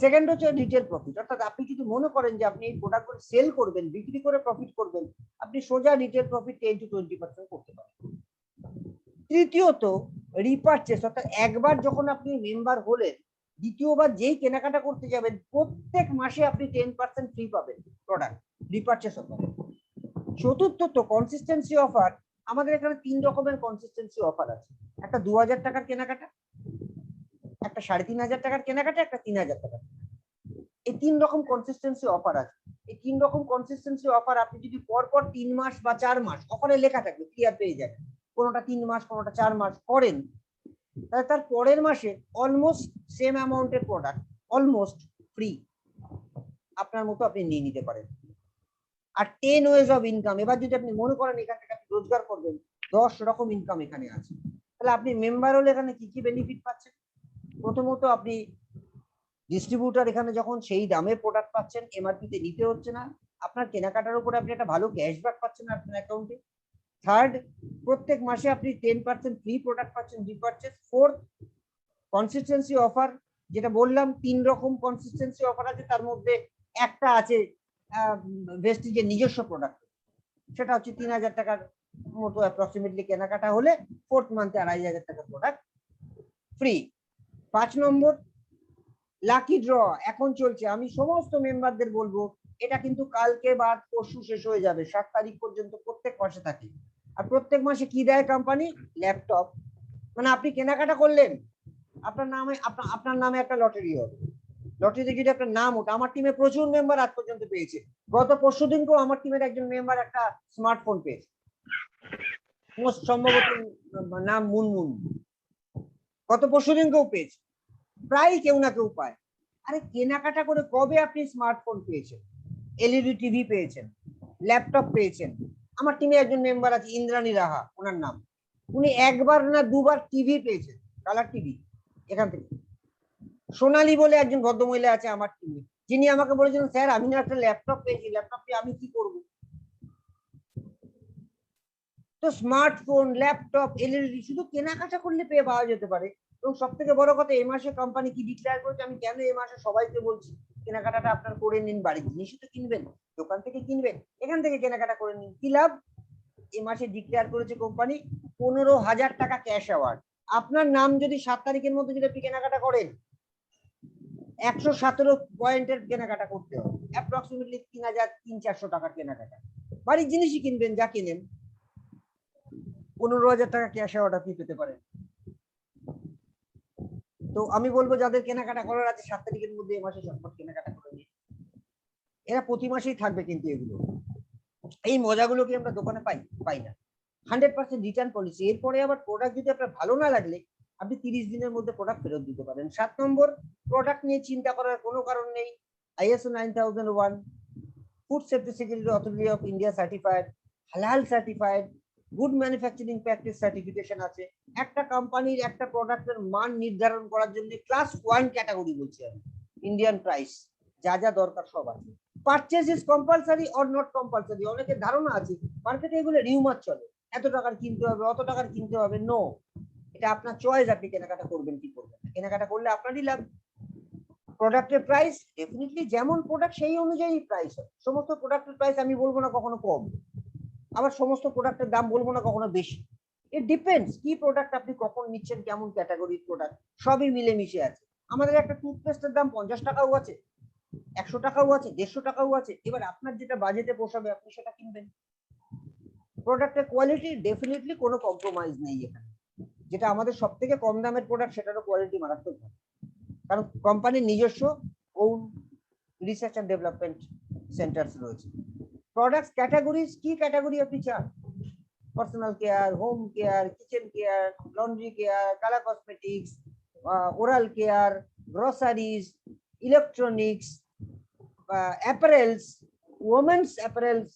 সেকেন্ড হচ্ছে রিটেল প্রফিট, অর্থাৎ আপনি যদি মনে করেন যে আপনি এই প্রোডাক্টগুলো সেল করবেন, বিক্রি করে প্রফিট করবেন, আপনি সোজা রিটেল প্রফিট 10 to 20% করতে পারেন। তৃতীয়ত রিপারচেস, অর্থাৎ একবার যখন আপনি মেম্বার হলেন, দ্বিতীয়বার যেই কেনাকাটা করতে যাবেন প্রত্যেক মাসে আপনি 10% ফ্রি পাবেন প্রোডাক্ট, রিপারচেস অফার। চতুর্থত কনসিস্টেন্সি অফার। আমাদের এখানে 3 রকমের কনসিস্টেন্সি অফার আছে। একটা 2000 টাকার কেনাকাটা, একটা 3500 টাকার কেনাকাটা, একটা 3000 টাকার। এই 3 রকম কনসিস্টেন্সি অফার আছে। এই 3 রকম কনসিস্টেন্সি অফার আপনি যদি পরপর 3 মাস বা 4 মাস অফারে লেখা থাকবে ক্লিয়ার পেয়ে যাবেন, কোনোটা 3 মাস কোনোটা 4 মাস করেন, তাহলে তার পরের মাসে অলমোস্ট সেম অ্যামাউন্টের প্রোডাক্ট অলমোস্ট ফ্রি আপনার মতো আপনি নিয়ে নিতে পারেন। আর 10 ওয়েজ অফ ইনকাম, এবার যদি আপনি মনে করেন এখান থেকে আপনি রোজগার করবেন, 10 রকম ইনকাম এখানে আছে। তাহলে আপনি মেম্বার হলে এখানে কি কি বেনিফিট পাচ্ছেন? প্রথমত আপনি ডিস্ট্রিবিউটর এখানে যখন সেই দামে প্রোডাক্ট পাচ্ছেন, এমআরপি তে নিতে হচ্ছে না, আপনার কেনাকাটার উপরে আপনি একটা ভালো ক্যাশব্যাক পাচ্ছেন আপনার অ্যাকাউন্টে। থার্ড, প্রত্যেক মাসে আপনি 10% ফ্রি প্রোডাক্ট পাচ্ছেন রিপারচেজ। ফোর্থ, কনসিস্টেন্সি অফার, যেটা বললাম 3 রকম কনসিস্টেন্সি অফার আছে, তার মধ্যে একটা আছে ভেস্টিজের নিজস্ব প্রোডাক্ট, সেটা হচ্ছে 3000 টাকার মতো অ্যাপ্রক্সিমেটলি কেনাকাটা হলে 4th মান্থে 2500 টাকা প্রোডাক্ট ফ্রি। 5 নম্বর, লাকি ড্র এখন চলছে, আমি সমস্ত মেম্বারদের বলবো এটা কিন্তু কালকে বা পরশু শেষ হয়ে যাবে, 7 তারিখ পর্যন্ত প্রত্যেক মাসে থাকে। আর প্রত্যেক মাসে কি দেয় কোম্পানি? ল্যাপটপ। মানে আপনি কেনাকাটা করলেন, আপনার নামে একটা লটারি হবে, লটারিতে যদি আপনার নাম ওঠে, আমার টিমে প্রচুর মেম্বার আজ পর্যন্ত পেয়েছে। গত পরশুদিনকেও আমার টিমের একজন মেম্বার একটা স্মার্টফোন পেয়েছে, মোস্ট সম্ভবত নাম মুনমুন, গত পরশুদিনকেও পেয়েছে, প্রায় কেউ না কেউ পায়। আরে কেনাকাটা করে কবে আপনি স্মার্টফোন পেয়েছেন, এলইডি টিভি পেয়েছেন, ল্যাপটপ পেয়েছেন? আমার টিমে একজন মেম্বার আছে ইন্দ্রাণী রাহা, ওনার নাম, উনি একবার না দুবার টিভি পেয়েছেন, কালার টিভি এখান থেকে। সোনালী বলে একজন ভদ্রমহিলা আছে আমার টিমে, যিনি আমাকে বলেছিলেন স্যার আমি না একটা ল্যাপটপ পেয়েছি, ল্যাপটপে আমি কি করব? তো স্মার্টফোন, ল্যাপটপ, এলইডি শুধু কেনাকাটা করলে পেয়ে পাওয়া যেতে পারে। এবং সব থেকে বড় কথা, এই মাসে কোম্পানি কি ডিক্লেয়ার করেছে, আমি কেন এই মাসে সবাইকে বলছি কেনাকাটাটা আপনার করে নিন, বাড়ির জিনিসই তো কিনবেন, দোকান থেকে কিনবেন, এখান থেকে কেনাকাটা করে নিন, কি লাভ? এই মাসে ডিক্লেয়ার করেছে কোম্পানি 15,000 টাকা ক্যাশ অ্যাওয়ার্ড। আপনার নাম যদি 7 তারিখের মধ্যে যদি আপনি কেনাকাটা করেন, 117 পয়েন্টের কেনাকাটা করতে হবে, অ্যাপ্রক্সিমেটলি 3,400 টাকার কেনাকাটা, বাড়ির জিনিসই কিনবেন যা কিনেন, 15,000 টাকা ক্যাশ অ্যাওয়ার্ড আপনি পেতে পারেন। তো আমি বলবো যাদের কেনাকাটা করার আছে 7 তারিখের মধ্যে এই মাসে ঝটপট কেনাকাটা করে নিন, এরা প্রতি মাসেই থাকবে কিন্তু এগুলো, এই মজাগুলো কি আমরা দোকানে পাই না। 100% রিটার্ন পলিসি, এরপরে আবার প্রোডাক্ট যদি আপনার ভালো না লাগলে আপনি 30 দিনের মধ্যে প্রোডাক্ট ফেরত দিতে পারেন। 7 নম্বর, প্রোডাক্ট নিয়ে চিন্তা করার কোনো কারণ নেই, ISO 9001 food safety security authority of India certified, হালাল certified, good manufacturing practice certification আছে। একটা কোম্পানির একটা প্রোডাক্টের মান নির্ধারণ করার জন্য ক্লাস 1 ক্যাটাগরি বলছি আমি, ইন্ডিয়ান প্রাইস, যা যা দরকার সব আছে। Purchase is compulsory or not compulsory, অনেকের ধারণা আছে মার্কেটে এগুলো রিউমার চলে, এত টাকার কিনতে হবে, অত টাকার কিনতে হবে, নো, এটা আপনার চয়েস, আপনি কেনাকাটা করবেন কি করবেন না, কেনাকাটা করলে আপনারই লাভ। প্রোডাক্টের প্রাইস ডেফিনেটলি যেমন প্রোডাক্ট সেই অনুযায়ী প্রাইস হয়, সমস্ত প্রোডাক্টের প্রাইস আমি বলবো না কখনো কম, আবার সমস্ত প্রোডাক্টের দাম বলবো না কখনো বেশি, ইট ডিপেন্ডস কি প্রোডাক্ট আপনি কখন নিচ্ছেন, কেমন ক্যাটাগরির প্রোডাক্ট, সবই মিলেমিশে আছে। আমাদের একটা টুথপেস্টের দাম 50 টাকাও আছে, 100 টাকাও আছে, 150 টাকাও আছে, এবার আপনার যেটা বাজেটে পোষাবে আপনি সেটা কিনবেন। প্রোডাক্টের কোয়ালিটি ডেফিনেটলি কোনো কম্প্রোমাইজ নেই এখানে, যেটা আমাদের সব থেকে কম দামের প্রোডাক্ট সেটারও কোয়ালিটি মারাত্মক ভালো, কারণ কোম্পানির নিজস্ব own research and development centres রয়েছে। প্রোডাক্টস ক্যাটাগরিজ, কি ক্যাটাগরি আপনি চান, personal care, home care, kitchen care, laundry care, colour cosmetics, oral care, groceries, electronics, apparels, women's apparels,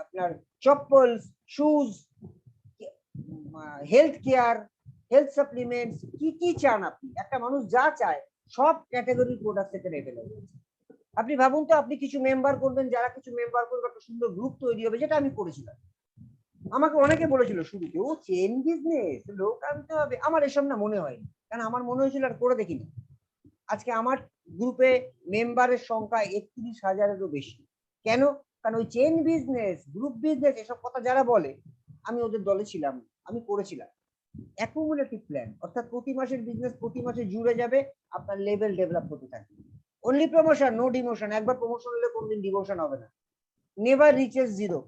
আপনার chappals, shoes, health care, health supplements, কি কি চান আপনি, একটা মানুষ যা চায় সব ক্যাটাগরির প্রোডাক্ট এখানে अवेलेबल আছে। আপনি ভাবুন তো, আপনি কিছু মেম্বার করবেন, যারা কিছু মেম্বার করবে একটা সুন্দর গ্রুপ তৈরি হবে, যেটা আমি করেছিলাম। আমাকে অনেকে বলেছিল শুরুতে ও চেন বিজনেস, লোক আনতে হবে, আমার এসব না মনে হয়নি, কারণ আমার মনে হয়েছিল আর করে দেখিনি। আজকে আমার গ্রুপে মেম্বারের সংখ্যা 31,000-এরও বেশি। কেন? কারণ ওই চেন বিজনেস, গ্রুপ বিজনেস, এসব কথা যারা বলে আমি ওদের দলে ছিলাম, আমি করেছিলাম। অ্যাকুমুলেটিভ প্ল্যান, অর্থাৎ প্রতি মাসের বিজনেস প্রতি মাসে জুড়ে যাবে, আপনার লেভেল ডেভেলপ হতে থাকবে। অনলি প্রমোশন, নো ডিমোশন, একবার প্রমোশন হলে কোনদিন ডিমোশন হবে না। নেভার রিচেস জিরো,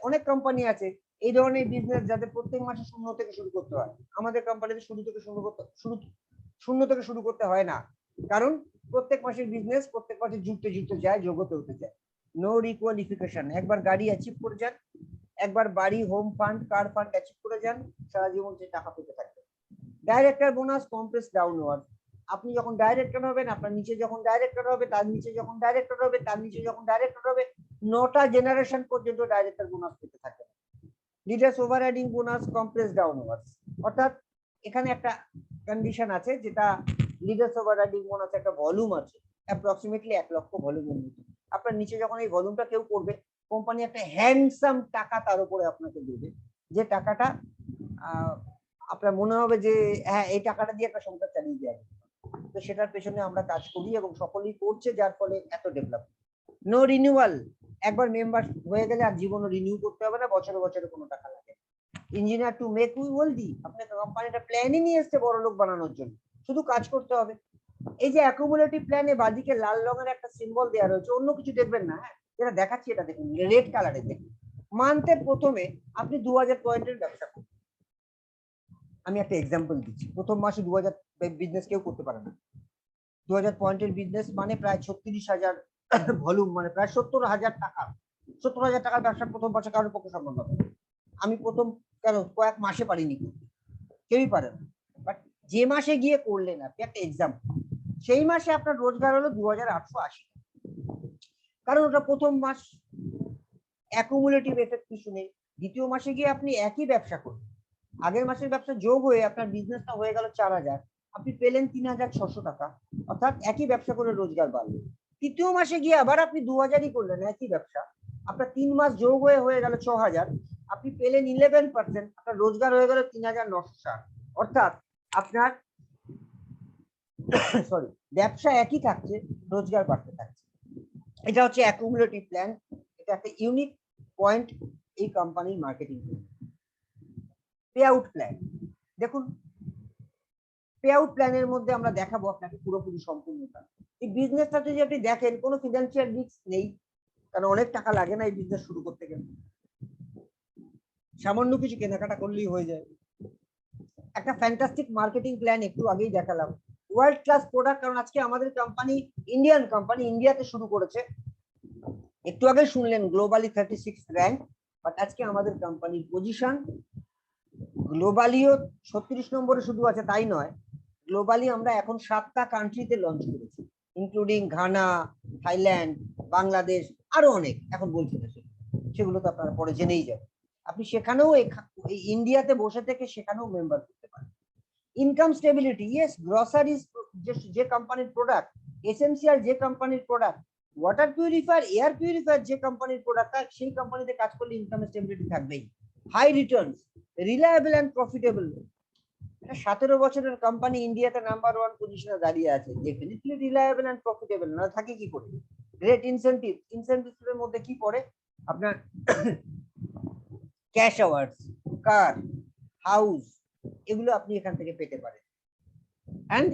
অনেক কোম্পানি আছে এই ধরনের বিজনেস যাদের প্রত্যেক মাসে শূন্য থেকে শুরু করতে হয়, আমাদের কোম্পানিতে শূন্য থেকে শুরু করতে হয় না, কারণ প্রত্যেক মাসের বিজনেস প্রত্যেক মাসে জুড়তে জুড়তে যায়, যোগ্যতে হতে যায়। নো রিকোয়ালিফিকেশন, একবার গাড়ি অ্যাচিভ করে যান, একবার বাড়ি, হোম ফান্ড, কার ফান্ড অ্যাচিভ করে যান, সারা জীবন সে টাকা পেতে থাকবে। ডাইরেক্টর বোনাস কম্প্রেস ডাউনওয়ার্ড, আপনি যখন ডাইরেক্টর হবেন, আপনার নিচে যখন ডাইরেক্টর হবে, তার নিচে যখন ডাইরেক্টর হবে, তার নিচে যখন ডাইরেক্টর হবে, 9টা জেনারেশন পর্যন্ত ডাইরেক্টর বোনাস পেতে থাকে। Leaders overriding bonus compress downward, অর্থাৎ এখানে একটা কন্ডিশন আছে, যেটা লিডার্স ওভাররাইডিং বোনাস একটা ভলিউম আছে, অ্যাপ্রক্সিমেটলি 1 লক্ষ ভলিউমের মতো। আপনার নিচে যখন এই ভলিউমটা কেউ করবে, কোম্পানি একটা হ্যান্ডসাম টাকা তার উপরে আপনাকে দেবে, যে টাকাটা আপনার মনে হবে যে হ্যাঁ এই টাকাটা দিয়ে একটা সংসার চালিয়ে দেওয়া যাবে। তো সেটার পেছনে আমরা কাজ করি এবং সকলেই করছে, যার ফলে এত ডেভেলপ। নো রিনিউয়াল, একবার মেম্বার হয়ে গেলে আর জীবনে রিনিউ করতে হবে না, বছরে বছরে কোনো টাকা লাগে। Engineer to make you wealthy, আপনাকে কোম্পানিটা প্ল্যানই নিয়ে এসছে বড় লোক বানানোর জন্য, শুধু কাজ করতে হবে। এই যে অ্যাকুমুলেটিভ প্ল্যানে বাদিকে লাল রঙের একটা সিম্বল দেওয়া রয়েছে, অন্য কিছু দেখবেন না, হ্যাঁ যেটা দেখাচ্ছি এটা দেখুন, রেড কালারে দেখুন। মান্থের প্রথমে আপনি 2000 পয়েন্টের ব্যবসা করুন। আমি একটা এক্সাম্পল দিচ্ছি, প্রথম মাসে 2000 বিজনেস কেউ করতে পারে না। 2000 পয়েন্টের বিজনেস মানে প্রায় 36,000 ভলিউম, মানে প্রায় 70,000 টাকা। 70,000 টাকার ব্যবসা প্রথম মাসে কারোর পক্ষে সম্ভব হবে। আমি প্রথম কেন কয়েক মাসে পারিনি, কেউই পারে না। বাট যে মাসে গিয়ে করলেন, আপনি একটা এক্সাম্পল, সেই মাসে আপনার রোজগার হলো 2880, কারণ ওটা প্রথম মাস, অ্যাকুমুলেটিভ এফেক্ট কিছু নেই। দ্বিতীয় মাসে গিয়ে আপনি একই ব্যবসা করবেন, আগের মাসের ব্যবসা যোগ হয়ে আপনার বিজনেসটা হয়ে গেল 4000, আপনি পেলেন 3600 টাকা, অর্থাৎ একই ব্যবসা করে রোজগার বাড়লো। তৃতীয় মাসে গিয়ে আবার আপনি 2000ই করলেন একই ব্যবসা, আপনার 3 মাস যোগ হয়ে গেল 6000, আপনি পেলেন 11%, আপনার রোজগার হয়ে গেল 3960। অর্থাৎ আপনার সরি, ব্যবসা একই থাকছে, রোজগার বাড়তে থাকছে। এটা হচ্ছে অ্যাকুমুলেটিভ প্ল্যান, এটা একটা ইউনিক পয়েন্ট এই কোম্পানির মার্কেটিং। পে আউট প্ল্যান দেখুন, পে আউট প্ল্যানের মধ্যে আমরা দেখাবো আপনাকে পুরোপুরি সম্পূর্ণতা। এই বিজনেসটা যদি আপনি দেখেন, কোনো ফিনান্সিয়াল রিস্ক নেই, কারণ অনেক টাকা লাগে না এই বিজনেস শুরু করতে গেলে, সামান্য কিছু কেনাকাটা করলেই হয়ে যায়। একটা ফ্যান্টাস্টিক মার্কেটিং প্ল্যান একটু আগেই দেখালাম। ওয়ার্ল্ড ক্লাস প্রোডাক্ট, কারণ আজকে আমাদের কোম্পানি ইন্ডিয়ান কোম্পানি, ইন্ডিয়াতে শুরু করেছে। একটু আগে শুনলেন গ্লোবালি 36 র্যাঙ্ক, বাট আজকে আমাদের কোম্পানির পজিশন গ্লোবালিও 36 নম্বরে শুধু আছে তাই নয়, গ্লোবালি আমরা এখন 7টা কান্ট্রিতে লঞ্চ করেছি, ইনক্লুডিং ঘানা, থাইল্যান্ড, বাংলাদেশ, আরো অনেক, এখন বলছি না সেগুলো তো আপনারা পরে জেনেই যাবেন। আপনি সেখানেও ইন্ডিয়াতে বসে থেকে সেখানেও মেম্বার করতে পারেন। ইনকাম স্টেবিলিটি, ইয়েস, গ্রসারিজ যে কোম্পানির প্রোডাক্ট, এসেনশিয়াল যে কোম্পানির product, water purifier, air purifier যে কোম্পানির প্রোডাক্ট, সেই কোম্পানিতে কাজ করলে ইনকাম স্টেবিলিটি থাকবেই। High returns, reliable and profitable. 17 বছরের কোম্পানি ইন্ডিয়াতে নাম্বার 1 পজিশনে দাঁড়িয়ে আছে, ডেফিনেটলি রিলায়েবল এন্ড প্রফিটেবল না থাকে কি করে? গ্রেট ইনসেনটিভ, ইনসেনটিভের মধ্যে কি পড়ে আপনার? ক্যাশ অ্যাওয়ার্ডস, কার, হাউস, এগুলো আপনি এখান থেকে পেতে পারেন। এন্ড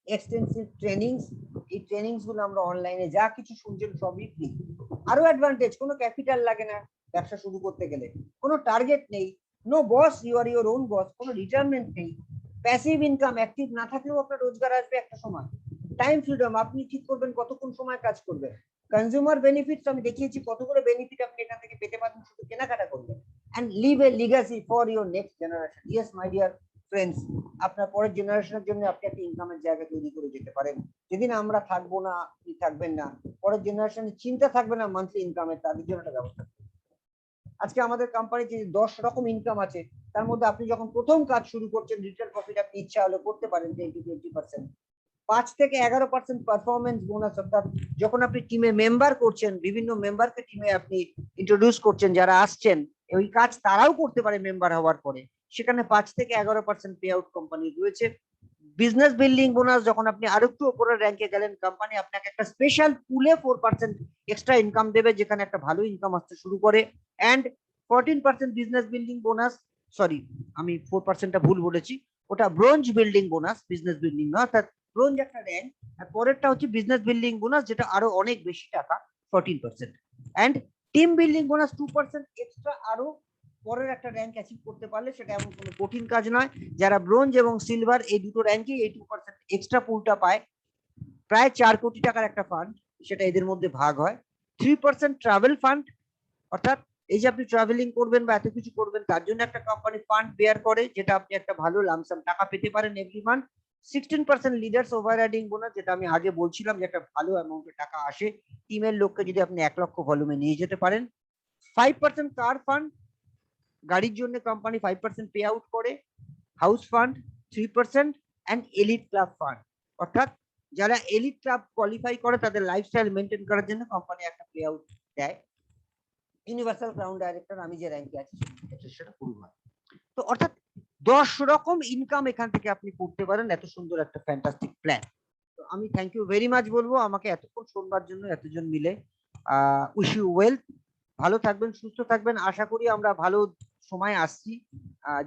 এক্সটেন্সিভ ট্রেনিংস, এই ট্রেনিংস গুলো আমরা অনলাইনে যা কিছু শুনছেন সবই ফ্রি। আরো অ্যাডভান্টেজ, কোনো ক্যাপিটাল লাগে না ব্যবসা শুরু করতে গেলে, কোনো টার্গেট নেই, no boss, you are your own boss, কোনো রিটায়ারমেন্ট নেই, প্যাসিভ ইনকাম, অ্যাক্টিভ না থাকলেও আপনার রোজগার আসবে একটা সময়। টাইম ফ্রিডম, আপনি ঠিক করবেন কতক্ষণ সময় কাজ করবেন। কনজিউমার বেনিফিটস, আমি দেখিয়েছি কতগুলো বেনিফিট আপনি এখান থেকে পেতে পারেন শুধু কেনাকাটা করবেন। And live a legacy for your next generation. Yes my dear friends, আপনার পরের জেনারেশনের জন্য আপনি একটা ইনকামের জায়গা তৈরি করে যেতে পারেন। যেদিন আমরা থাকবো না, আপনি থাকবেন না, পরের জেনারেশনের চিন্তা থাকবে না মান্থলি ইনকামের, তাদের জন্য একটা ব্যবস্থা। আজকে আমাদের কোম্পানিতে 10 রকম ইনকাম আছে, তার মধ্যে আপনি যখন প্রথম কাজ শুরু করছেন, রিটেল প্রফিট আপনি ইচ্ছা হলে করতে পারেন 10-20%, 5 থেকে 11% পারফরমেন্স বোনাস, অর্থাৎ যখন আপনি টিমে মেম্বার করছেন, বিভিন্ন মেম্বারকে টিমে আপনি ইন্ট্রোডিউস করছেন, যারা আসছেন ওই কাজ তারাও করতে পারে মেম্বার হওয়ার পরে, সেখানে 5 থেকে 11% পে আউট কোম্পানি রয়েছে। বিজনেস বিল্ডিং বোনাস, যখন আপনি আরেকটু উপরের র্যাঙ্কে গেলেন, কোম্পানি আপনাকে একটা স্পেশাল পুলে 4% এক্সট্রা ইনকাম দেবে, যেখানে একটা ভালো ইনকাম আসতে শুরু করে। And 14% business building bonus, sorry আমি 4%টা ভুল বলেছি, ওটা bronze building bonus, business building না, অর্থাৎ ব্রোঞ্জ একটা র্যাঙ্ক, আর পরেরটা হচ্ছে বিজনেস বিল্ডিং বোনাস, যেটা আরো অনেক বেশি টাকা, 14%। And team building bonus 2% extra, আরো পরের একটা র্যাঙ্ক অ্যাচিভ করতে পারলে, সেটা এমন কোনো কঠিন কাজ নয়। যারা ব্রোঞ্জ এবং সিলভার এই দুটো র্যাঙ্কে এই 2% এক্সট্রা পুলটা পায়, প্রায় 4 কোটি টাকার একটা ফান্ড, সেটা এদের মধ্যে ভাগ হয়। 3% ট্রাভেল ফান্ড, অর্থাৎ এই যে আপনি ট্রাভেলিং করবেন বা এত কিছু করবেন তার জন্য একটা কোম্পানি ফান্ড বেয়ার করে, যেটা আপনি একটা ভালো লামসাম টাকা পেতে পারেন every month. 16% leaders overriding bonus, যেটা আমি আগে বলছিলাম যে একটা ভালো অ্যামাউন্টের টাকা আসে টিমের লোককে যদি আপনি 1 লক্ষ ভলিউমে নিয়ে যেতে পারেন। 5% কার ফান্ড, গাড়ির জন্য কোম্পানি 5% পে আউট করে। House fund 3%, and elite club fund, অর্থাৎ যারা এলিট ক্লাব কোয়ালিফাই করে তাদের লাইফস্টাইল মেনটেন করার জন্য কোম্পানি একটা পে আউট দেয়। ইউনিভার্সাল ক্রাউন ডাইরেক্টর, আমি যে র্যাঙ্কে আছি সেটা পুরো হয়। তো অর্থাৎ 10 রকম ইনকাম এখান থেকে আপনি করতে পারেন, এত সুন্দর একটা ফ্যান্টাস্টিক প্ল্যান। তো আমি থ্যাংক ইউ ভেরি মাচ বলবো আমাকে এতক্ষণ শুনবার জন্য, এতজন মিলে। উইশ ইউ ওয়েলথ, ভালো থাকবেন, সুস্থ থাকবেন, আশা করি আমরা ভালো সময় আসছি।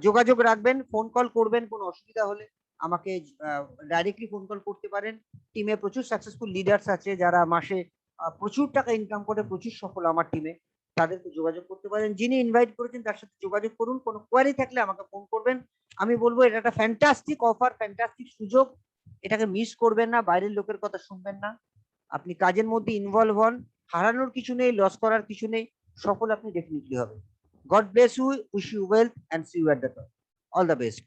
যোগাযোগ রাখবেন, ফোন কল করবেন, কোনো অসুবিধা হলে আমাকে ডাইরেক্টলি ফোন কল করতে পারেন। টিমে প্রচুর সাকসেসফুল লিডার্স আছে যারা মাসে প্রচুর টাকা ইনকাম করে, প্রচুর সফল আমার টিমে, তাদেরকে যোগাযোগ করতে পারেন। যিনি ইনভাইট করেছেন তার সাথে যোগাযোগ করুন, কোনো কোয়ারি থাকলে আমাকে ফোন করবেন। আমি বলবো এটা একটা ফ্যান্টাস্টিক অফার, ফ্যান্টাস্টিক সুযোগ, এটাকে মিস করবেন না, বাইরের লোকের কথা শুনবেন না, আপনি কাজের মধ্যে ইনভলভ হন, হারানোর কিছু নেই, লস করার কিছু নেই, সফল আপনি ডেফিনেটলি হবে। God bless you, wish you wealth, and see you at the top. All the best.